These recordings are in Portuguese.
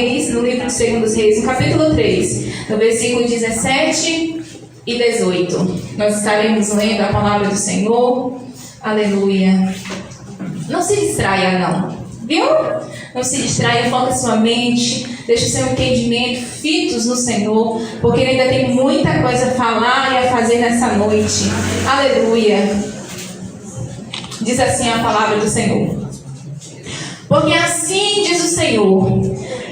No livro de 2 Reis, no capítulo 3, no versículo 17 e 18. Nós estaremos lendo a palavra do Senhor. Aleluia. Não se distraia, não. Viu? Não se distraia, foca sua mente, deixa o seu entendimento fitos no Senhor, porque Ele ainda tem muita coisa a falar e a fazer nessa noite. Aleluia. Diz assim a palavra do Senhor. Porque assim diz o Senhor: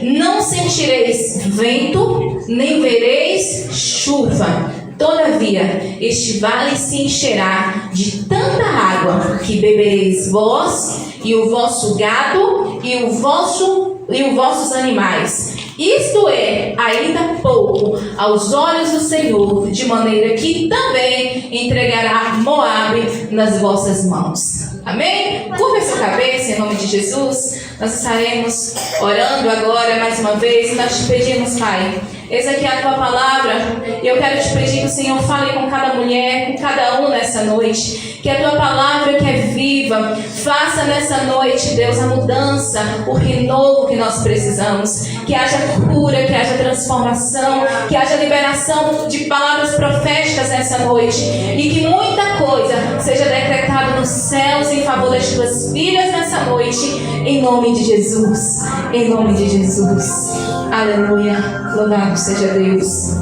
não sentireis vento, nem vereis chuva. Todavia, este vale se encherá de tanta água que bebereis vós e o vosso gado e os vossos animais. Isto é ainda pouco aos olhos do Senhor, de maneira que também entregará Moabe nas vossas mãos. Amém? Curva essa cabeça em nome de Jesus. Nós estaremos orando agora mais uma vez e nós te pedimos, Pai, eis aqui a tua palavra, e eu quero te pedir que o Senhor fale com cada mulher, com cada um nessa noite, que a tua palavra que é viva, faça nessa noite, Deus, a mudança, o renovo que nós precisamos, que haja cura, que haja transformação, que haja liberação de palavras proféticas nessa noite, e que muita coisa seja decretada nos céus em favor das tuas filhas nessa noite, em nome de Jesus, em nome de Jesus. Aleluia, louvado seja Deus.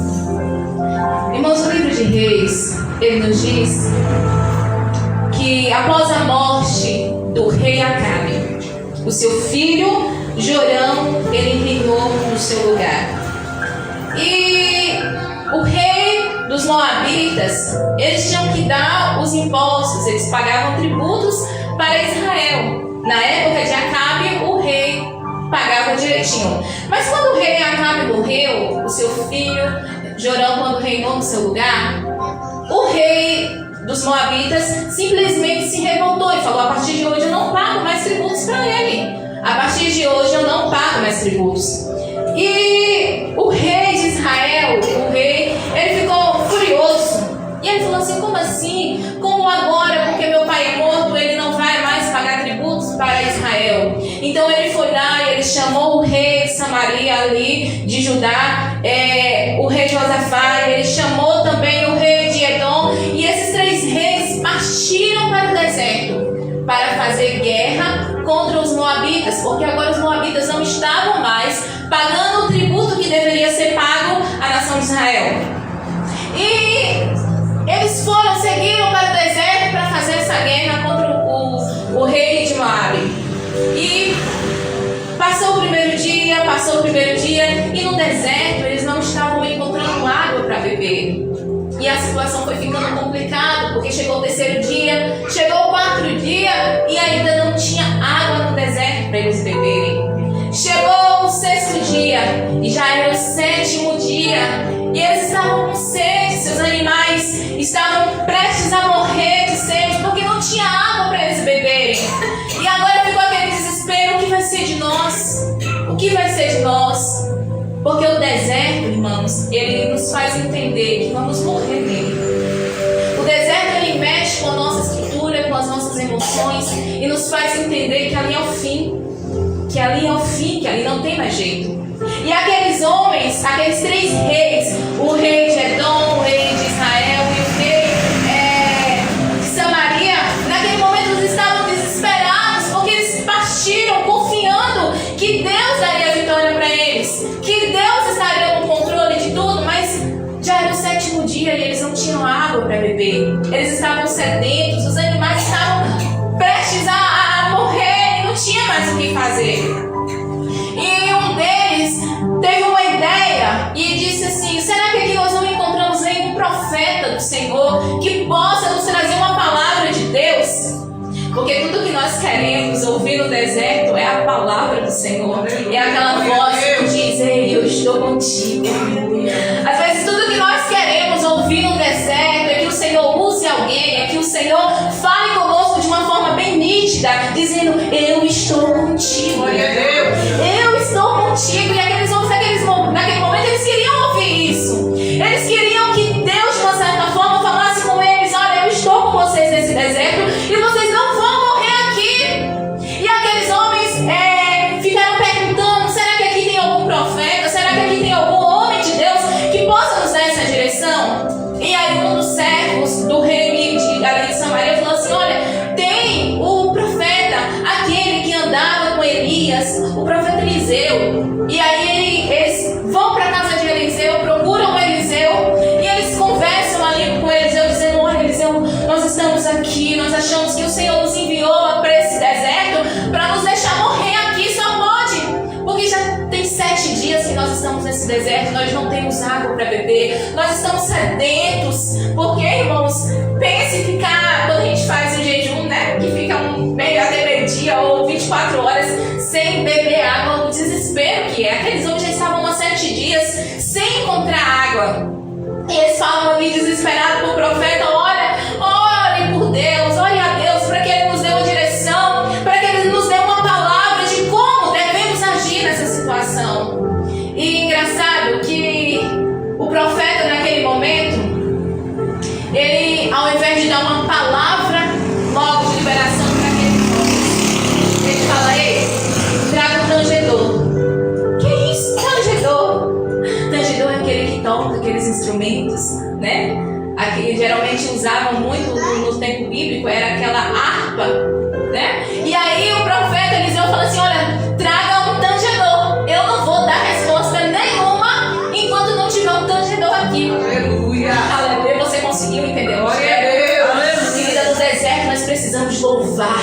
Irmãos, no livro de Reis, ele nos diz que após a morte do rei Acabe, o seu filho Jorão, ele reinou no seu lugar. E o rei dos Moabitas, eles tinham que dar os impostos, eles pagavam tributos para Israel. Na época de Acabe, o rei pagava direitinho. Mas quando o rei Acabe morreu, o seu filho Jorão, quando reinou no seu lugar, o rei dos Moabitas simplesmente se revoltou e falou: a partir de hoje eu não pago mais tributos para ele. A partir de hoje eu não pago mais tributos. E o rei de Israel, ele ficou furioso. E ele falou assim: como assim? Como agora? Porque meu pai é morto, ele não vai mais pagar tributos para Israel. Então ele foi lá e ele chamou o rei de Samaria ali, de Judá, o rei Josafá, e ele chamou também o rei de Edom. E esses 3 reis partiram para o deserto para fazer guerra contra os Moabitas, porque agora os Moabitas não estavam mais pagando o tributo que deveria ser pago à nação de Israel. E eles seguiram para o deserto para fazer essa guerra contra o rei de Moabe. E passou o primeiro dia, e no deserto eles não estavam encontrando água para beber. E a situação foi ficando complicada, porque chegou o 3º dia, chegou o 4º dia, e ainda não tinha água no deserto para eles beberem. Chegou o 6º dia, e já era o 7º dia, e eles estavam com sede, seus animais estavam prestes a morrer de sede, porque não tinha água para eles beberem. E agora ficou aquele desespero: o que vai ser de nós? O que vai ser de nós? Porque o deserto, irmãos, ele nos faz entender que vamos morrer nele. O deserto, ele mexe com a nossa estrutura, com as nossas emoções, e nos faz entender que ali é o fim. Que ali não tem mais jeito. E aqueles homens, aqueles 3 reis, o rei de Edom, o rei de Israel e o rei de Samaria, naquele momento eles estavam desesperados, porque eles partiram confiando que Deus daria a vitória para eles, que Deus estaria no controle de tudo, mas já era o 7º dia e eles não tinham água para beber. Eles estavam sedentos, os animais estavam prestes a morrer e não tinha mais o que fazer. E um deles teve uma ideia e disse assim: será que aqui nós não encontramos nenhum profeta do Senhor que possa nos trazer uma palavra de Deus? Porque tudo que nós queremos ouvir no deserto é a palavra do Senhor. É aquela voz que diz: ei, eu estou contigo. Às vezes tudo que nós queremos ouvir no deserto é que o Senhor use alguém, é que o Senhor fale conosco de uma forma bem nítida, dizendo: eu estou contigo. Eu estou contigo. E aqueles homens, naquele momento, eles queriam ouvir isso. Eles queriam que Deus, de uma certa forma, falasse com eles: olha, eu estou com vocês nesse deserto e vocês não vão morrer aqui. E aqueles homens ficaram perguntando: será que aqui tem algum profeta? E aí eles vão para a casa de Eliseu, procuram Eliseu, e eles conversam ali com Eliseu, dizendo: olha, Eliseu, nós estamos aqui, nós achamos que o Senhor nos enviou para esse deserto para nos deixar morrer aqui, só pode, porque já tem 7 dias que nós estamos nesse deserto, nós não temos água para beber, nós estamos sedentos, porque, irmãos, pense ficar, quando a gente faz o jejum, né, que fica meio até meio-dia ou 24 horas sem beber água, o desespero que é. Aqueles homens já estavam há 7 dias sem encontrar água, e eles falam ali desesperados para o profeta: olha, ore por Deus, ore a Deus para que Ele nos dê uma direção, para que Ele nos dê uma palavra de como devemos agir nessa situação. E engraçado que o profeta naquele momento, ele, ao invés de dar uma palavra logo de liberação para aqueles homens, ele fala: ei, traga um tangedor. Que isso, tangedor? Tangedor é aquele que toca aqueles instrumentos, né? Aqui, geralmente usavam muito no tempo bíblico, era aquela harpa, né? E aí o profeta Eliseu fala assim: olha, traga um tangedor. Eu não vou dar resposta nenhuma enquanto não tiver um tangedor aqui. Aleluia! Aleluia! Você conseguiu entender? Glória a Deus! Querida, no deserto nós precisamos louvar.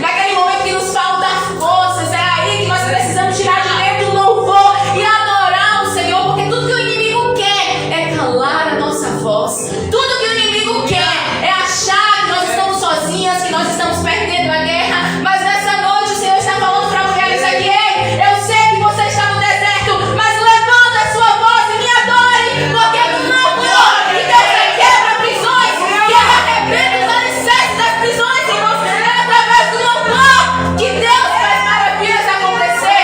Naquele momento que nos falta forças, é aí que nós precisamos tirar de dentro o louvor e adorar o Senhor, porque tudo que o inimigo quer é calar a nossa voz. Tudo que o inimigo quer é achar que nós estamos sozinhas, que nós estamos perdendo a guerra. Mas nessa noite o Senhor está falando para mulheres aqui: ei, eu sei que você está no deserto, mas levanta a sua voz e me adore, porque no amor que Deus quebra prisões, que Ele arrebenta os alicerces das prisões, irmãos. É através do louvor que Deus faz maravilhas acontecer.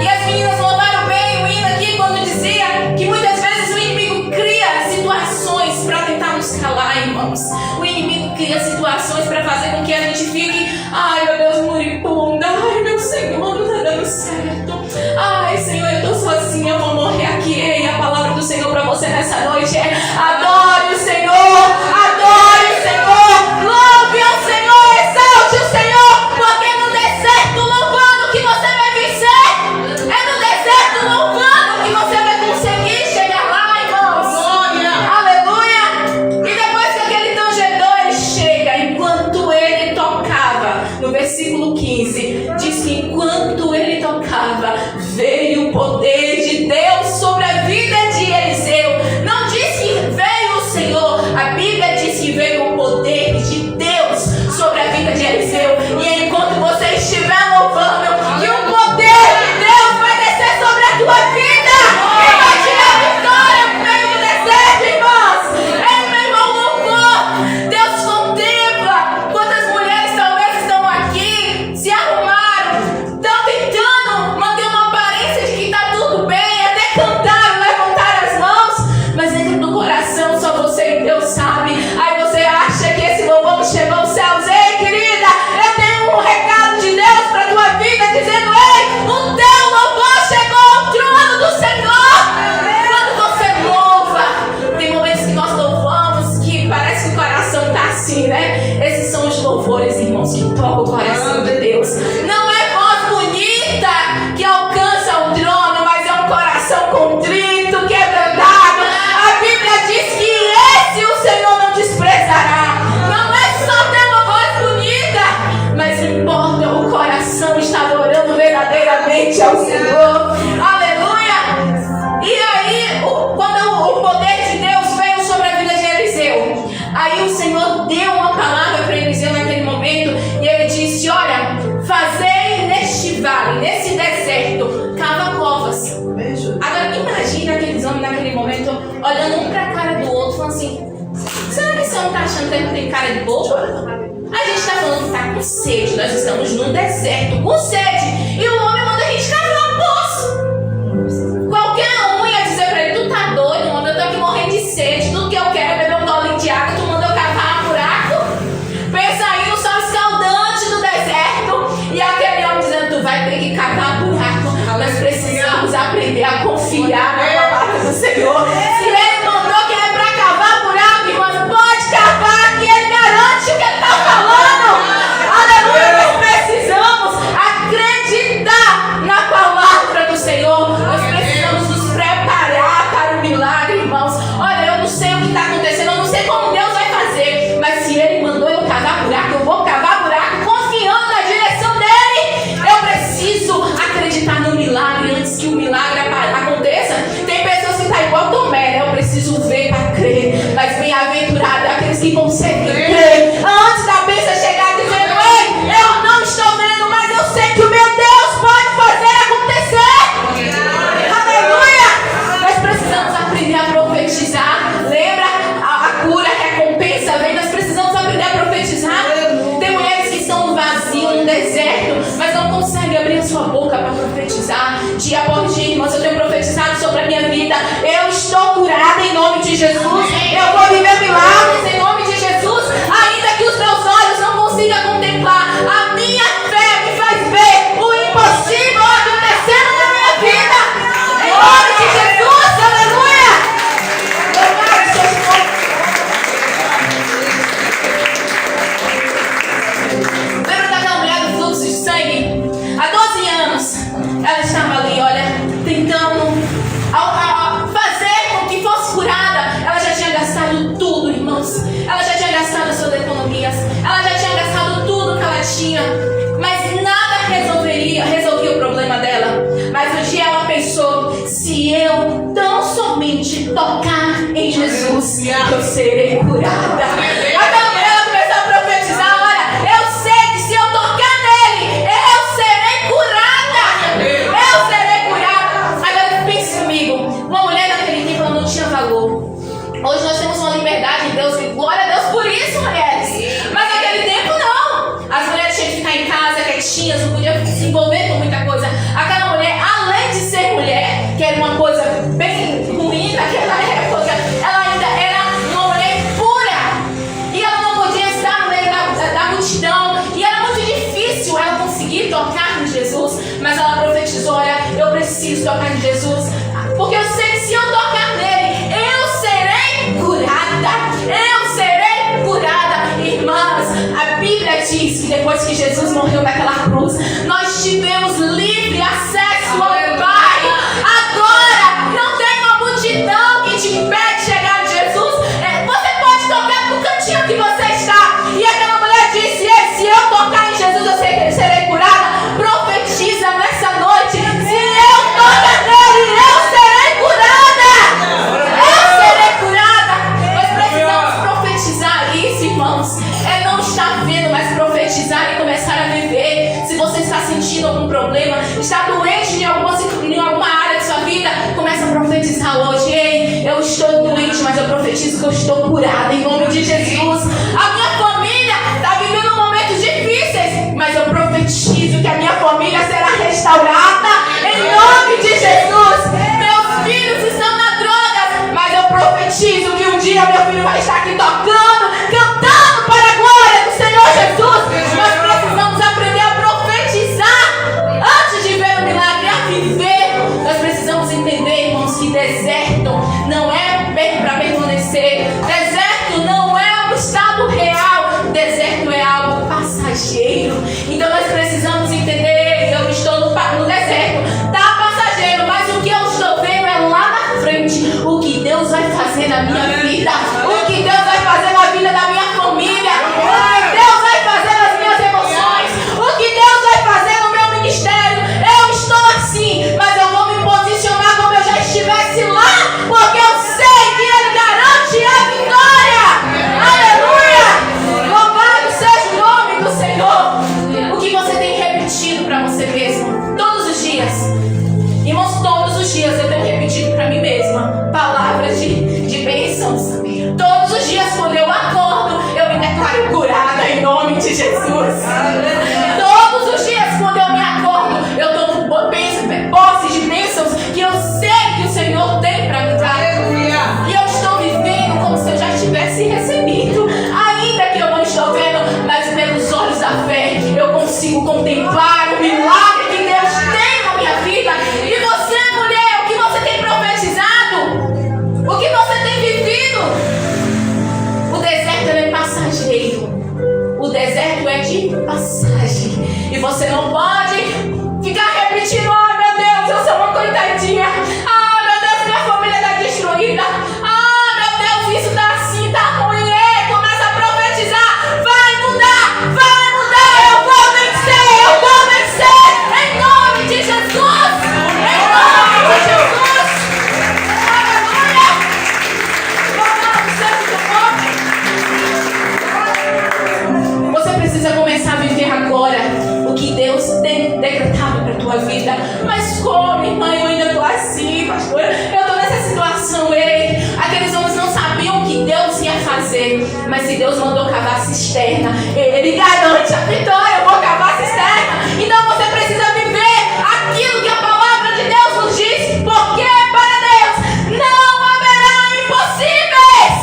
E as meninas louvaram bem o hino aqui quando dizia que muitas vezes o inimigo cria situações para tentar nos calar, irmãos. O inimigo cria situações para fazer com que a gente fique: ai, meu Deus, moribunda. Ai, meu Senhor, não está dando certo. Ai, Senhor, eu estou sozinha, eu vou morrer aqui. E a palavra do Senhor para você nessa noite é: adore o Senhor, adore o Senhor, louve ao Senhor, exalte o Senhor, porque é no deserto louvando que você vai vencer. É no deserto louvando que você vai conseguir chegar lá, irmãos. Aleluia! E depois que aquele tangedor ele chega, enquanto ele tocava, no versículo 15, diz que enquanto ele tocava, veio o poder de Deus sobre a vida de Eliseu. Não diz que veio o Senhor, a Bíblia diz que veio o poder de Deus sobre a vida de Eliseu. E enquanto você estiver louvando, que o poder de Deus vai descer sobre a tua vida e vai te dar vitória no meio do deserto, irmãos. É, meu irmão, louvor. Deus contempla quantas mulheres talvez estão aqui, se arrumaram, estão tentando manter uma aparência de que está tudo bem, até cantaram, levantaram as mãos, mas dentro do coração só você e Deus sabe. Aí você acha que esse louvor chegou aos céus. Ei, querida, eu tenho um recado de Deus para tua vida, dizendo: ei, o teu louvor chegou ao trono do Senhor. Quando você louva, tem momentos que nós louvamos que parece que o coração está assim, né? Esses são os louvores, irmãos, que tocam o coração de Deus. Não é voz bonita que alcança o trono, mas é um coração contrito, quebrantado. A Bíblia diz que esse o Senhor não desprezará. Não é só ter uma voz bonita, mas importa o coração estar adorando verdadeiramente ao Senhor. Aleluia! E aí, quando o poder de Deus veio sobre a vida de Eliseu, aí o Senhor deu uma palavra para Eliseu naquele momento, e ele disse: olha, fazei neste vale, nesse deserto, cava covas. Agora imagina aqueles homens naquele momento olhando um para a cara do outro, falando assim: será que esse homem está achando que tem cara de bobo? A gente está falando que está com sede, nós estamos num deserto com sede, e o homem manda a gente cavar um poço. Qualquer um ia dizer para ele: tu tá doido, homem, eu tô aqui morrendo de sede, tudo que eu quero é beber um golinho de água, tu manda eu cavar um buraco? Pensa aí no sol escaldante do deserto, e aquele homem dizendo: tu vai ter que cavar um buraco. Nós precisamos aprender a confiar na palavra do Senhor. Se ele mandou que é para cavar buraco, irmãos, pode cavar, que ele garante o que ele está falando. Aleluia, nós precisamos acreditar preciso acreditar no milagre antes que o milagre aconteça. Tem pessoas que estão igual Tomé, né? Eu preciso ver para crer. Mas bem-aventurado é aqueles que conseguem crer antes da bênção chegar, dizendo: ei, eu não estou vendo, mas eu sei que o meu Deus pode fazer acontecer. Aleluia! Nós precisamos aprender a profetizar. Lembra? A cura, a recompensa vem. Nós precisamos aprender a profetizar. Tem mulheres que estão no vazio, no deserto, mas não conseguem abrir a sua boca para profetizar. Dia após dia, irmãos, eu tenho profetizado sobre a minha vida. Eu estou curada em nome de Jesus. Eu vou viver milagres em nome de Jesus. Ainda que os meus olhos não consigam contemplar, a minha fé me faz ver o impossível acontecendo na minha vida. Em nome de Jesus, aleluia! Louvado seja o nome. Lembra daquela mulher do fluxo de sangue? Há 12 anos, ela estava ali, olha, tentando fazer com que fosse curada. Ela já tinha gastado tudo, irmãos. Ela já tinha gastado suas economias. Ela já tinha gastado tudo que ela tinha. Mas nada resolvia o problema dela. Mas um dia ela pensou: se eu tão somente tocar em Jesus, eu serei curada. Então ela começou a profetizar: olha, eu sei que se eu tocar nele, eu serei curada. Eu serei curada. Agora pense comigo. Uma mulher daquele tempo, ela não tinha valor. Hoje nós temos uma liberdade em Deus, e glória a Deus por isso, mulheres. Mas naquele tempo não. As mulheres tinham que ficar em casa quietinhas, não podiam se envolver com muita coisa. Aquela mulher, além de ser mulher, que era uma coisa bem ruim naquela época, ela ainda era uma mulher pura. E ela não podia estar no meio da multidão. E era muito difícil ela conseguir tocar em Jesus. Mas ela profetizou: olha, eu preciso tocar em Jesus, porque eu sei que se eu tocar nele, eu serei curada. Eu serei curada. Irmãs, a Bíblia diz que depois que Jesus morreu naquela cruz, nós tivemos livre acesso ao Pai. Agora, não tem uma multidão que te impede de chegar em Jesus. Você pode tocar no cantinho que você está. E aquela mulher disse: se eu tocar em Jesus, eu serei curada. Profetiza nessa noite: se eu tocar nele, eu serei curada. Eu serei curada. Nós precisamos profetizar isso, irmãos. Não estar vendo, mas profetizar e começar a viver. Se você está sentindo algum problema, está doente em alguma área de sua vida, começa a profetizar hoje: ei, eu estou doente, mas eu profetizo que eu estou curada em nome de Jesus. A minha família está vivendo momentos difíceis, mas eu profetizo que a minha família será restaurada em nome de Jesus. Meus filhos estão na droga, mas eu profetizo que um dia meu filho vai estar aqui tocando, cantando para a glória do Senhor Jesus. Nós precisamos aprender a profetizar antes de ver o milagre, a viver. Nós precisamos entender, irmãos, que deserto não é para permanecer. Deserto não é um estado real. Deserto é algo passageiro. Então nós precisamos entender: eu estou no deserto, tá passageiro, mas vida. Mas como, irmã, eu ainda estou assim, pastor? Eu estou nessa situação. Ei, aqueles homens não sabiam o que Deus ia fazer. Mas se Deus mandou cavar a cisterna, Ele garante a vitória. Eu vou cavar a cisterna. Então você precisa viver aquilo que a palavra de Deus nos diz. Porque para Deus não haverá impossíveis.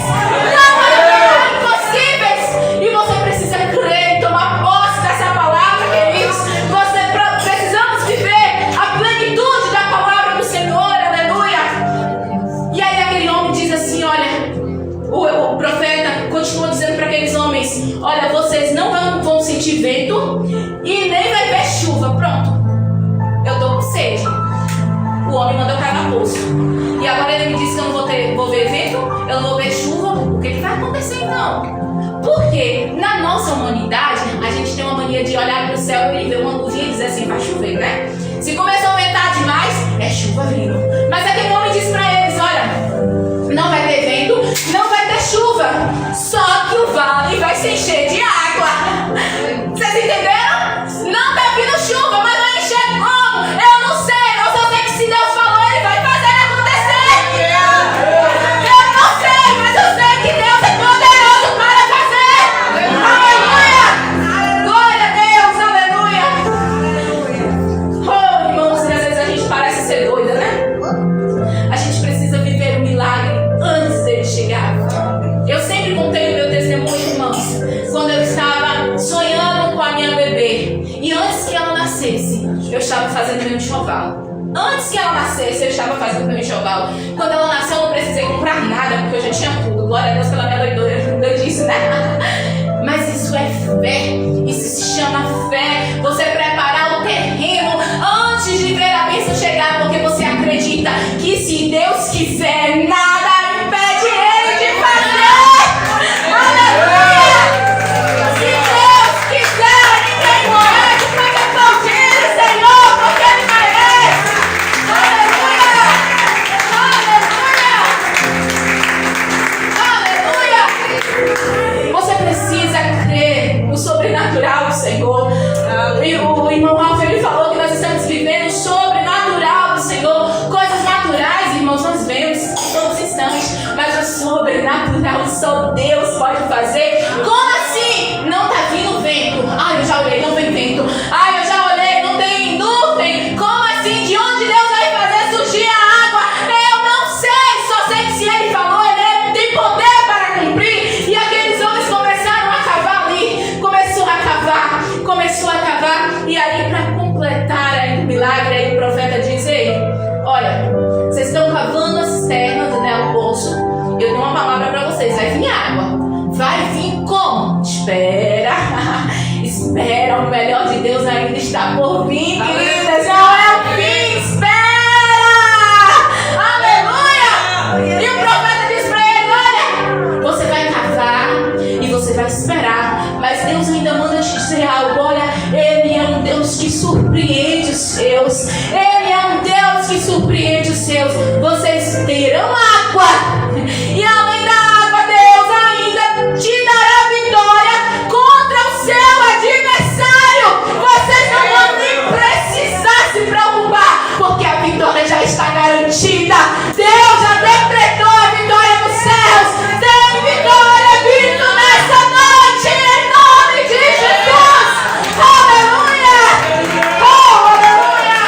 Não haverá impossíveis. E você precisa crer e tomar posse dessa palavra, queridos. Precisamos viver a plenitude da palavra do Senhor. Aleluia. E aí aquele homem diz assim, olha, o profeta continua dizendo para aqueles homens, olha, vocês não vão sentir vento e nem vai ver chuva. Pronto, eu estou com sede. O homem mandou cavar poço. E agora ele me disse que eu não vou ver vento, eu não vou ver chuva. O que vai acontecer então? Porque na nossa humanidade a gente tem uma mania de olhar para o céu e ver uma luzinha e dizer assim, vai chover, né? Se começou a ventar demais, é chuva vindo. Mas aquele homem disse para eles, olha, não vai ter vento, não vai ter chuva, só que o vale vai se encher de água. Vocês entenderam? Não tá vindo chuva, mas vai encher como? Eu não sei, eu só sei que se Deus falou, Ele vai fazer acontecer. Eu não sei, mas eu sei que Deus é poderoso para fazer. Aleluia! Glória a Deus, aleluia! Oh, irmãos, às vezes a gente parece ser doida, né? A gente precisa viver o milagre antes dele chegar. Eu sempre contei o meu testemunho, irmãos, quando eu estava sonhando com a minha bebê. E antes que ela nascesse, eu estava fazendo meu enxoval. Antes que ela nascesse, eu estava fazendo meu enxoval. Quando ela nasceu, eu não precisei comprar nada, porque eu já tinha tudo. Glória a Deus pela minha doidice, né? Mas isso é fé. Isso se chama fé. Você preparar o terreno antes de ver a bênção chegar, porque você acredita que se Deus quiser, nada impede Ele de fazer. Aleluia! Se Deus quiser, ninguém pode fazer por Ele, Senhor, porque Ele merece. Aleluia! Aleluia! Aleluia! Você precisa crer no sobrenatural do Senhor. E o irmão Ralf, ele falou que nós estamos vivendo o sobrenatural do Senhor. Coisas naturais, irmãos, nós vemos todos os instantes, mas o sobrenatural só Deus pode fazer. Como assim? Não tá vindo vento. Eu já olhei, não vem vento. Eu já olhei, não tem nuvem. Como assim? De onde Deus vai fazer surgir a água? Eu não sei, só sei que se Ele falou, Ele tem poder para cumprir. E aqueles homens começaram a cavar ali. Começou a cavar. E aí, para completar aí o milagre, aí o profeta diz, ei, olha, vocês estão cavando a cisterna, né, o poço. Eu tenho uma palavra para vocês, vai vir água. Vai vir como? Espera. Espera, o melhor de Deus ainda está por vir, queridas. Não é o fim, espera. Aleluia. E o profeta diz para ele, olha, você vai cavar e você vai esperar. Mas Deus ainda manda te dizer algo. Olha, Ele é um Deus que surpreende os seus. Ele é um Deus que surpreende os seus. Vocês terão água. E além da água, Deus ainda te dará vitória contra o seu adversário. Vocês não vão nem precisar se preocupar, porque a vitória já está garantida. Deus já decretou a vitória nos céus. Tem vitória vindo nessa noite, em nome de Jesus. Aleluia! Oh, aleluia!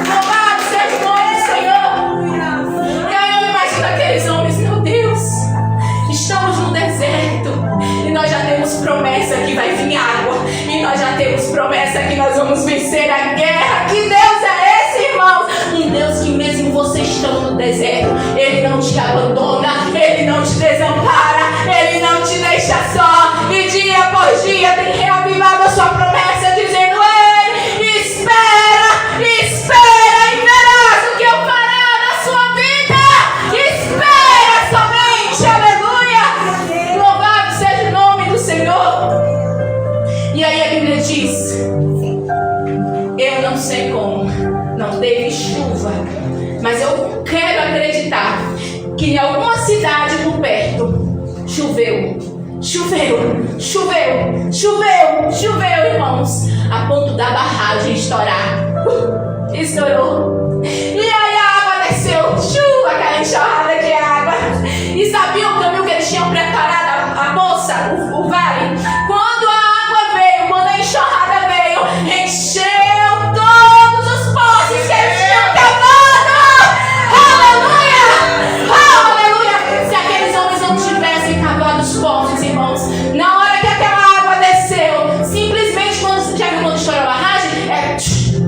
Louvado seja o nome do Senhor. E aí eu imagino aqueles homens, meu Deus, estamos no deserto e nós já temos promessa que vai vir água, e nós já temos promessa que nós vamos vencer a guerra. Que Deus é esse, irmãos? Um Deus que mesmo você estando no deserto, Ele não te abandona, Ele não te desampara, Ele não te deixa só. E dia após dia tem reavivado a sua promessa, dizendo, ei, espera, espera e verás o que eu farei na sua vida. Espera somente, aleluia. Louvado seja o nome do Senhor. E aí a Bíblia diz, eu não sei como, não teve chuva, mas eu quero acreditar que em alguma cidade por perto choveu, irmãos, a ponto da barragem estourar. Estourou. E aí a água desceu, aquela enxurrada de água. E sabia o caminho que eles tinham preparado, a bolsa, o vale? Quando a água veio, quando a enxurrada veio, encheu todos os poços que eles tinham cavado. Aleluia! Oh, aleluia! Se aqueles homens não tivessem cavado os poços, irmãos, na hora que aquela água desceu, simplesmente quando estourou a barragem,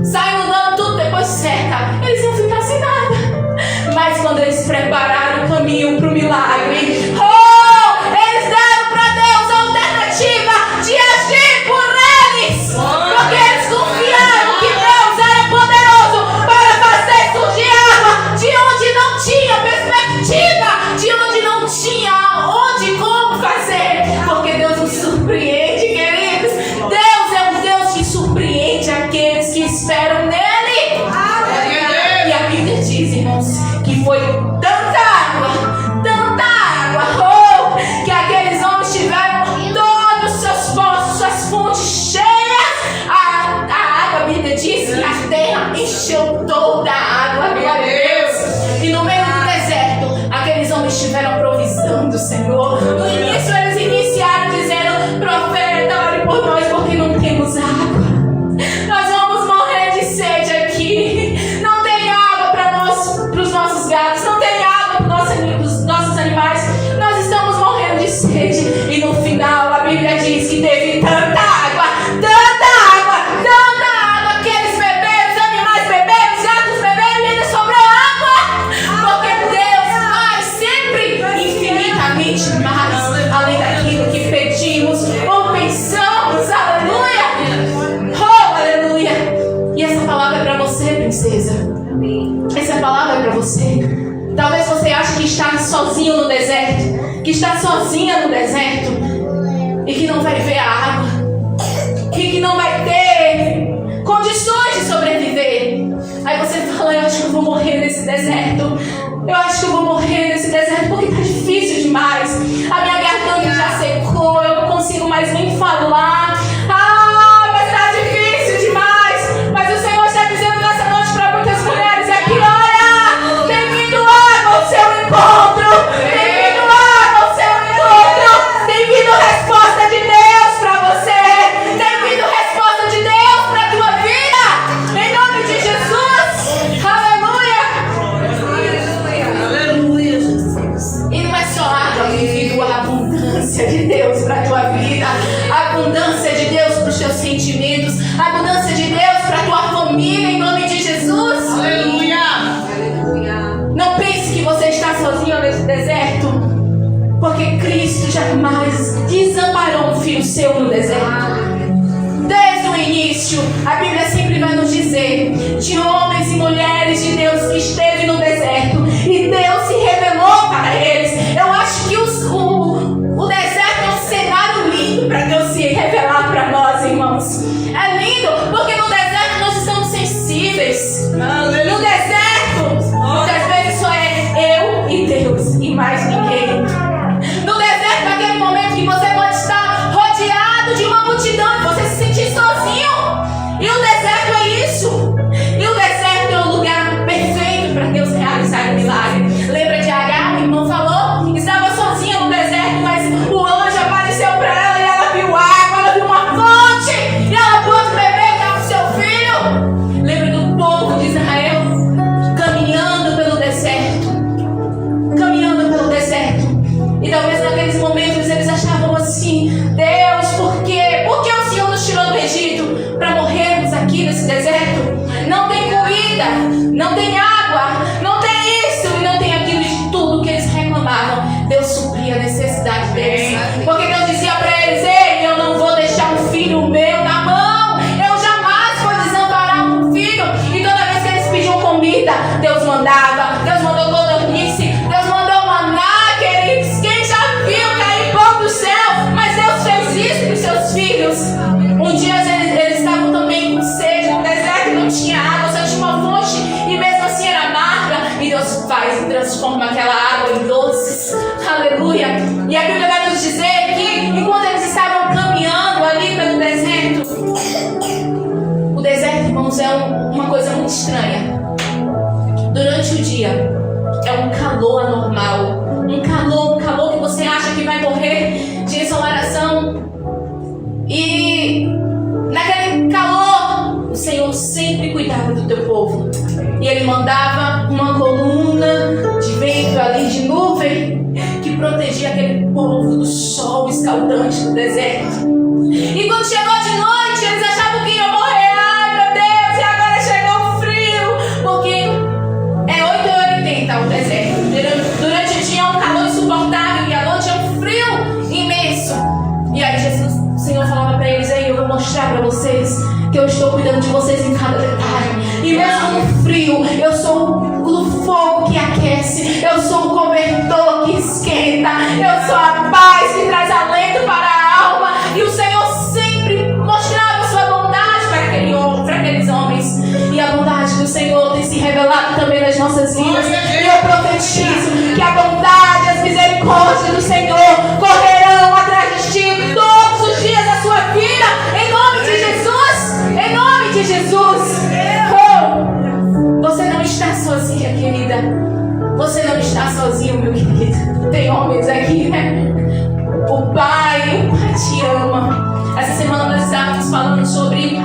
sai inundando tudo, depois seca. Eles iam ficar sem nada. Mas quando eles prepararam o caminho para o milagre, eles deram para Deus a alternativa de agir por eles. Porque eles confiaram que Deus era poderoso para fazer surgir água de onde não tinha perspectiva, de onde não tinha onde como fazer. Porque Deus nos surpreende, queridos. Deus é um Deus que surpreende aqueles que esperam nele. E a Bíblia diz, irmãos, que foi tanta água, que aqueles homens tiveram todos os seus poços, suas fontes cheias. A água, a Bíblia diz que a terra encheu toda a água, glória a Deus. E no meio do deserto, aqueles homens tiveram provisão do Senhor. No início eles iniciaram dizendo: profeta, ore por nós porque não temos água. Nós vamos morrer de sede aqui. Não tem água para os nossos gatos, não tem água para os nossos animais. Nós estamos morrendo de sede. E no final a Bíblia diz que teve tanta água, que eles beberam, os animais beberam, os gatos beberam e ainda sobrou água. Porque Deus faz sempre infinitamente mais, além daquilo que pedimos ou pensamos. Aleluia! Oh, aleluia! E essa palavra é para você, princesa. Essa palavra é para você. Talvez você ache que está sozinho no deserto, que está sozinha no deserto e que não vai ver a água, que não vai ter condições de sobreviver. Aí você fala: eu acho que eu vou morrer nesse deserto. Eu acho que eu vou morrer nesse deserto porque está difícil demais. A minha garganta já secou, eu não consigo mais nem falar. Mas está difícil demais. Mas o Senhor está dizendo nessa noite para muitas mulheres aqui: olha, tem vindo água ao seu encontro. Tem vindo água ao seu encontro. Tem vindo resposta de Deus para você. Tem vindo resposta de Deus para a tua vida. Em nome de Jesus. Aleluia. Aleluia, Jesus. E não é só água, tem vindo a abundância de Deus para a tua vida. A abundância de Deus para os teus sentimentos. A abundância de Deus para a tua família. Em nome de Jesus. Aleluia. Não pense que você está sozinho nesse deserto, porque Cristo jamais desamparou um filho seu no deserto. Desde o início, a Bíblia sempre vai nos dizer de homens e mulheres de Deus que esteve no deserto e Deus se revelou para eles. Eu acho que o deserto é um cenário lindo para Deus se revelar para nós, irmãos. É lindo porque no deserto nós estamos sensíveis. Aleluia. No deserto, muitas vezes só é eu e Deus e mais ninguém. No deserto é aquele momento que você pode estar rodeado de uma multidão e você se sentir sozinho. E o deserto é isso. E o deserto é o lugar perfeito para Deus realizar o milagre. Lembra de Agar? O irmão falou que estava sozinha no deserto, mas o anjo apareceu para ela e ela viu água, ela viu uma fonte e ela pôde beber e dar para o seu filho. Lembra do povo de Israel caminhando pelo deserto. E talvez naqueles momentos eles achavam assim: Deus, por quê? Por que o Senhor nos tirou do Egito para morrermos aqui nesse deserto? Não tem comida, não tem água, não tem isso e não tem aquilo, de tudo que eles reclamavam. Deus supria a necessidade deles. Porque Deus dizia para eles: ei, eu não vou deixar um filho meu na mão. Eu jamais vou desamparar um filho. E toda vez que eles pediam comida, Deus mandava. Deus mandou codornice, Deus mandou maná, queridos. Quem já viu cair pão do céu? Mas Deus fez isso para os seus filhos. Um dia eles estavam também com sede no deserto, não tinha água, só tinha uma fonte e mesmo assim era amarga. E Deus faz e transforma aquela água em doces. Aleluia. E a Bíblia vai nos dizer que enquanto eles estavam caminhando ali pelo deserto, o deserto, irmãos, é uma coisa muito estranha. Durante o dia é um calor anormal, um calor que você acha que vai morrer de insolação. E naquele calor, o Senhor sempre cuidava do teu povo. E Ele mandava uma coluna de vento ali, de nuvem, que protegia aquele povo do sol escaldante do deserto. E quando chegou de noite, eles achavam que iam morrer. Ai, meu Deus, e agora chegou o frio. Porque é 8 ou 80 o deserto. Durante o dia é um calor insuportável e à noite é um frio imenso. E aí o Senhor falava para eles: eu vou mostrar para vocês que eu estou cuidando de vocês em cada detalhe. E mesmo no frio, eu sou o fogo que aquece, eu sou o cobertor que esquenta, eu sou a paz que traz alento para a alma. E o Senhor sempre mostrava sua bondade para aqueles homens. E a bondade do Senhor tem se revelado também nas nossas vidas. E eu profetizo que a bondade, as misericórdias do Senhor correrão atrás de ti todos os dias da sua vida, em nome de Jesus. Em nome de Jesus. Oh, você não está sozinha, querida. Você não está sozinho, meu querido. Tem homens aqui, né? O Pai te ama. Essa semana nós estávamos falando sobre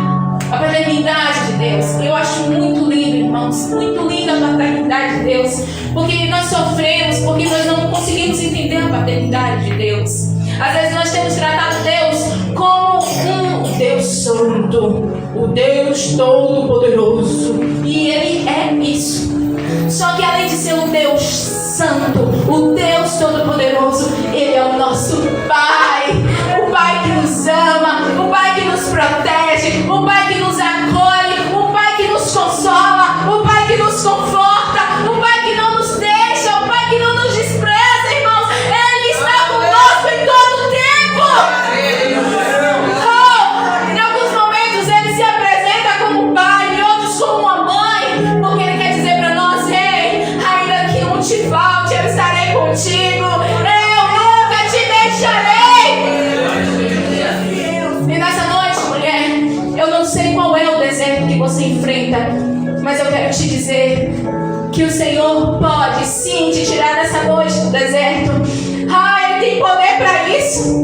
a paternidade de Deus. Eu acho muito lindo, irmãos, muito linda a paternidade de Deus, porque nós sofremos, porque nós não conseguimos entender a paternidade de Deus. Às vezes nós temos tratado Deus como um Deus santo, o Deus todo-poderoso, e Ele é isso. Só que além de ser um Deus santo, o Deus todo-poderoso, Ele é o nosso Pai, o Pai que nos ama, o Pai que nos protege, o Pai que nos acolhe, o Pai que nos consola, o Pai que nos conforta, o Pai que não nos deixa, o Pai que não nos despreza, irmãos. Ele está conosco em todo o tempo. Em alguns momentos Ele se apresenta como Pai, em outros como uma mãe, porque Ele quer dizer para nós: ei, ainda que um te falte, eu estarei contigo, eu nunca te deixarei. E nessa noite, mulher, eu não sei qual é o deserto que você enfrenta, mas eu quero te dizer que o Senhor pode sim te tirar nessa noite do deserto. Ele tem poder para isso.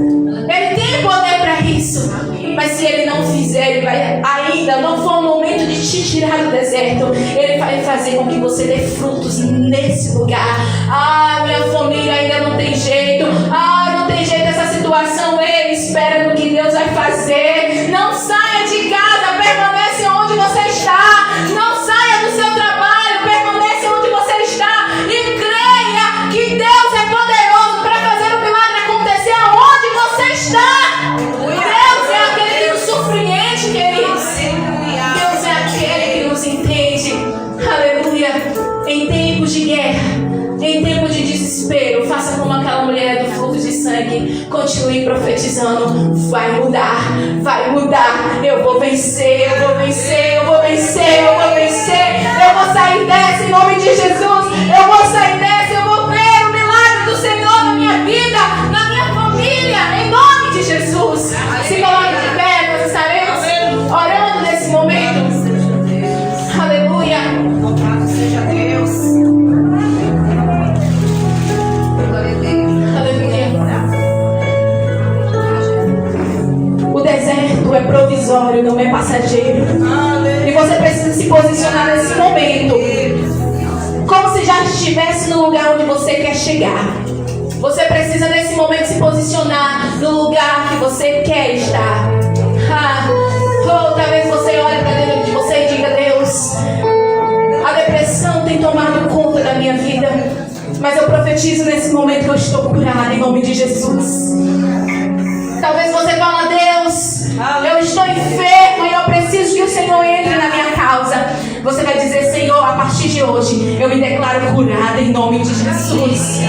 Ele tem poder para isso. Mas se Ele não fizer, Ele vai, ainda não for o momento de te tirar do deserto, Ele vai fazer com que você dê frutos nesse lugar. Minha família ainda não tem jeito. Não tem jeito essa situação. Ele espera no que Deus vai fazer. Não saia de casa, permanece onde você está. Não saia do seu trabalho, permanece onde você está. E creia que Deus é poderoso para fazer o milagre acontecer aonde você está. Deus é aquele que nos surpreende, queridos. Deus é aquele que nos entende. Aleluia. Em tempos de guerra, em tempos de desespero, faça como aquela mulher do fluxo de sangue. Continue profetizando. Vai mudar, vai mudar. Eu vou vencer, eu vou vencer, eu vou vencer, eu vou vencer. Eu vou sair dessa em nome de Jesus. Eu vou sair dessa, eu vou ver o milagre do Senhor na minha vida, na minha família, em nome de Jesus. Se coloque de pé, nós estaremos orando nesse momento. Aleluia. Louvado seja Deus. Glória a Deus. Aleluia. O deserto é provisório, não é passageiro. E você precisa se posicionar nesse momento como se já estivesse no lugar onde você quer chegar. Você precisa nesse momento se posicionar no lugar que você quer estar. Talvez você olhe para dentro de você e diga: Deus, a depressão tem tomado conta da minha vida, mas eu profetizo nesse momento que eu estou curada em nome de Jesus. Talvez você fale: Deus, eu estou enfermo e eu preciso que o Senhor entre na minha causa. Você vai dizer: Senhor, a partir de hoje eu me declaro curada em nome de Jesus.